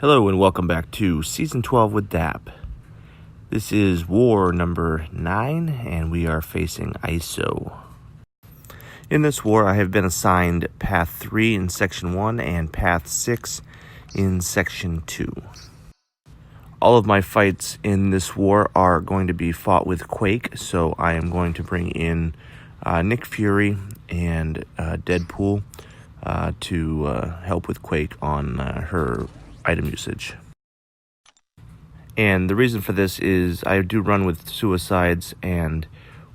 Hello and welcome back to Season 12 with DAP. This is war number 9 and we are facing ISO. In this war I have been assigned Path 3 in Section 1 and Path 6 in Section 2. All of my fights in this war are going to be fought with Quake, so I am going to bring in Nick Fury and Deadpool to help with Quake on her item usage. And the reason for this is I do run with suicides, and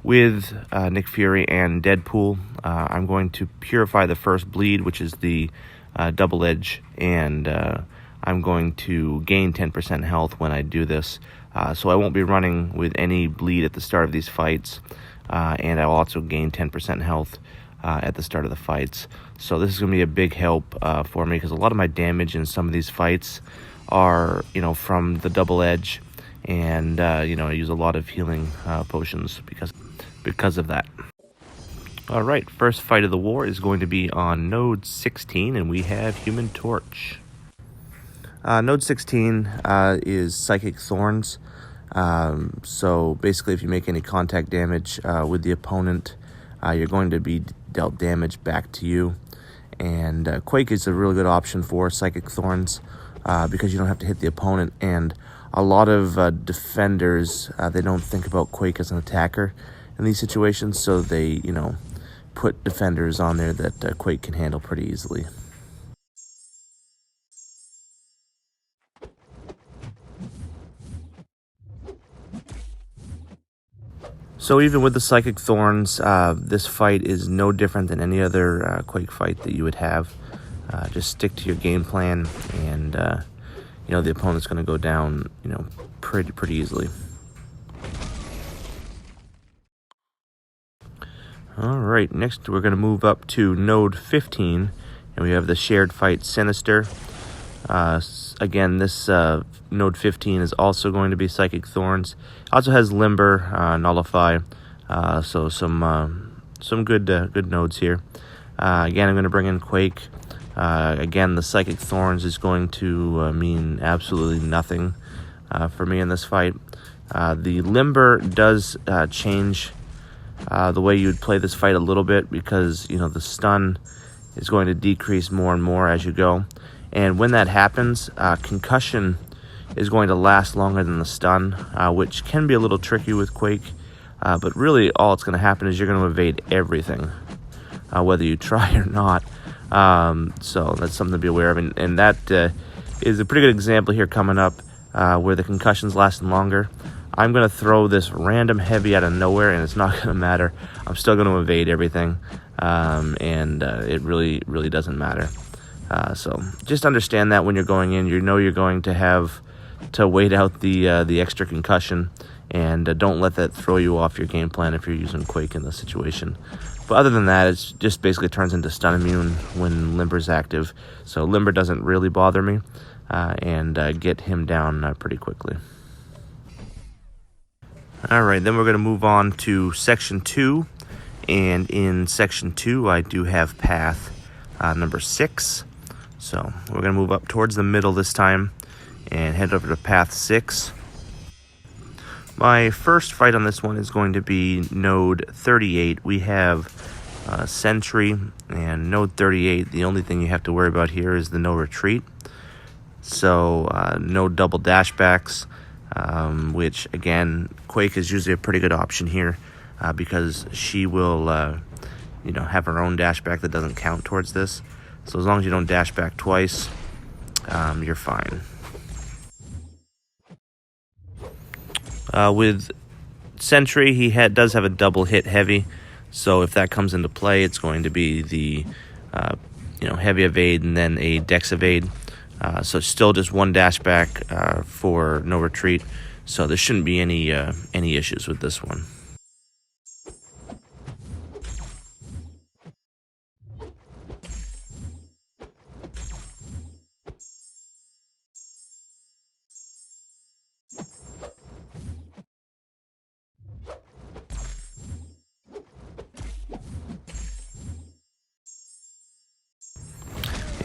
with Nick Fury and Deadpool, I'm going to purify the first bleed, which is the double edge, and I'm going to gain 10% health when I do this. So I won't be running with any bleed at the start of these fights, and I'll also gain 10% health at the start of the fights. So this is going to be a big help for me, because a lot of my damage in some of these fights are, from the double edge, and I use a lot of healing potions because of that. All right, first fight of the war is going to be on Node 16, and we have Human Torch. Node 16 is Psychic Thorns. So basically, if you make any contact damage with the opponent, you're going to be dealt damage back to you. And Quake is a really good option for Psychic Thorns because you don't have to hit the opponent. And a lot of defenders, they don't think about Quake as an attacker in these situations, so they, put defenders on there that Quake can handle pretty easily. So even with the Psychic Thorns, this fight is no different than any other Quake fight that you would have. Just stick to your game plan, and the opponent's going to go down, pretty easily. All right, next we're going to move up to Node 15, and we have the shared fight Sinister. Again, this Node 15 is also going to be Psychic Thorns. Also has Limber, Nullify, so some good nodes here. Again, I'm going to bring in Quake. Again, the Psychic Thorns is going to mean absolutely nothing for me in this fight. The Limber does change the way you would play this fight a little bit, because the stun is going to decrease more and more as you go. And when that happens, concussion is going to last longer than the stun, which can be a little tricky with Quake. But really, all it's going to happen is you're going to evade everything, whether you try or not. So that's something to be aware of. And that is a pretty good example here coming up, where the concussion's lasting longer. I'm going to throw this random heavy out of nowhere, and it's not going to matter. I'm still going to evade everything, and it really doesn't matter. So just understand that when you're going in, you're going to have to wait out the extra concussion, and don't let that throw you off your game plan if you're using Quake in this situation. But other than that, it just basically turns into stun immune when Limber's active. So Limber doesn't really bother me, and get him down pretty quickly. All right, then we're going to move on to Section 2, and in Section 2, I do have Path number 6. So we're going to move up towards the middle this time and head over to Path 6. My first fight on this one is going to be Node 38. We have Sentry, and Node 38, the only thing you have to worry about here is the no retreat. So no double dashbacks, which again, Quake is usually a pretty good option here because she will have her own dashback that doesn't count towards this. So as long as you don't dash back twice, you're fine. With Sentry, he does have a double hit heavy, so if that comes into play, it's going to be the heavy evade and then a dex evade. So it's still just one dash back for no retreat, so there shouldn't be any issues with this one.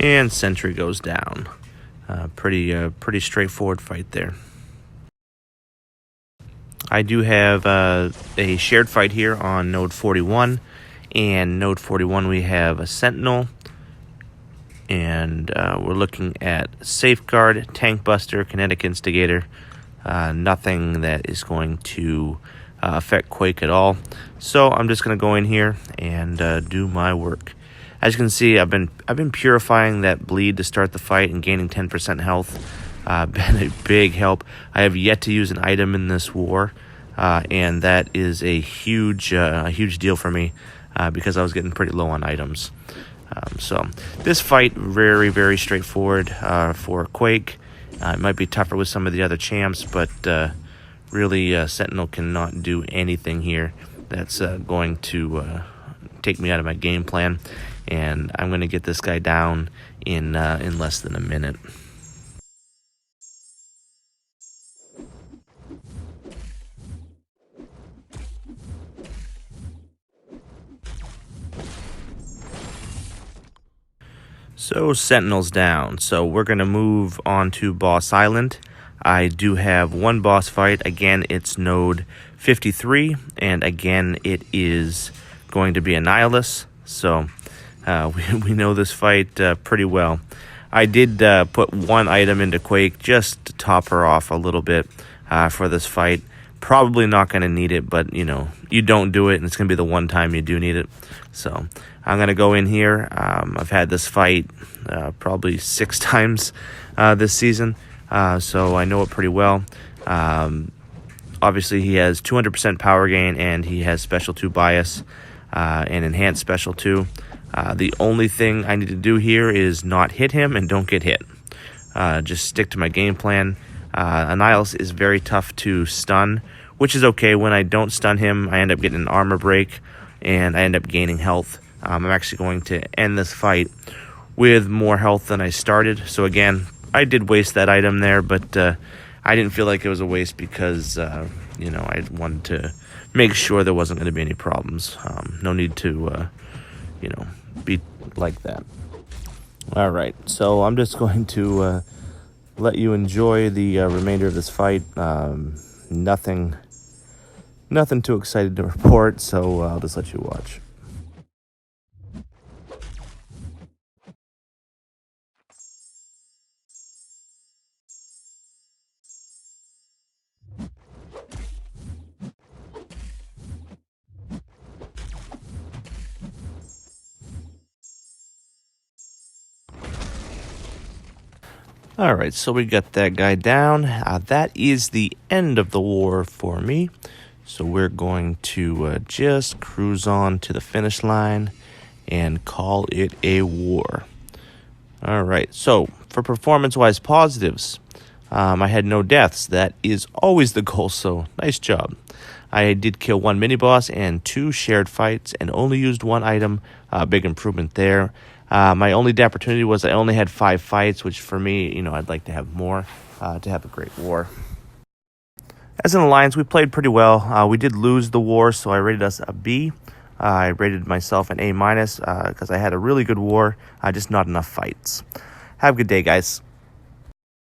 And Sentry goes down. Pretty straightforward fight there. I do have a shared fight here on node 41, and node 41 we have a Sentinel, and we're looking at Safeguard, Tank Buster, Kinetic Instigator. Nothing that is going to affect Quake at all. So I'm just going to go in here and do my work. As you can see, I've been purifying that bleed to start the fight and gaining 10% health. Been a big help. I have yet to use an item in this war, and that is a huge deal for me because I was getting pretty low on items. So this fight very straightforward for Quake. It might be tougher with some of the other champs, but really Sentinel cannot do anything here that's going to take me out of my game plan, and I'm going to get this guy down in less than a minute. So Sentinel's down, so we're going to move on to Boss Island. I do have one boss fight. Again, it's node 53, and again, it is going to be a Nihilus, so we know this fight pretty well. I did put one item into Quake just to top her off a little bit for this fight. Probably not going to need it, but you know, you don't do it, and it's going to be the one time you do need it. So I'm going to go in here. I've had this fight probably 6 times this season, so I know it pretty well. Obviously, he has 200% power gain, and he has Special 2 bias and Enhanced Special 2. The only thing I need to do here is not hit him and don't get hit. Just stick to my game plan. Nihilus is very tough to stun, which is okay. When I don't stun him, I end up getting an armor break, and I end up gaining health. I'm actually going to end this fight with more health than I started. So again, I did waste that item there, but I didn't feel like it was a waste because, you know, I wanted to make sure there wasn't going to be any problems. No need to, you know, be like that. All right, so I'm just going to let you enjoy the remainder of this fight. Nothing too excited to report, so I'll just let you watch. All right, so we got that guy down. That is the end of the war for me. So we're going to just cruise on to the finish line and call it a war. All right, so for performance-wise positives, I had no deaths. That is always the goal, so nice job. I did kill 1 mini-boss and 2 shared fights and only used 1 item. Big improvement there. My only opportunity was I only had 5 fights, which for me, you know, I'd like to have more to have a great war. As an alliance, we played pretty well. We did lose the war, so I rated us a B. I rated myself an A- because I had a really good war, just not enough fights. Have a good day, guys.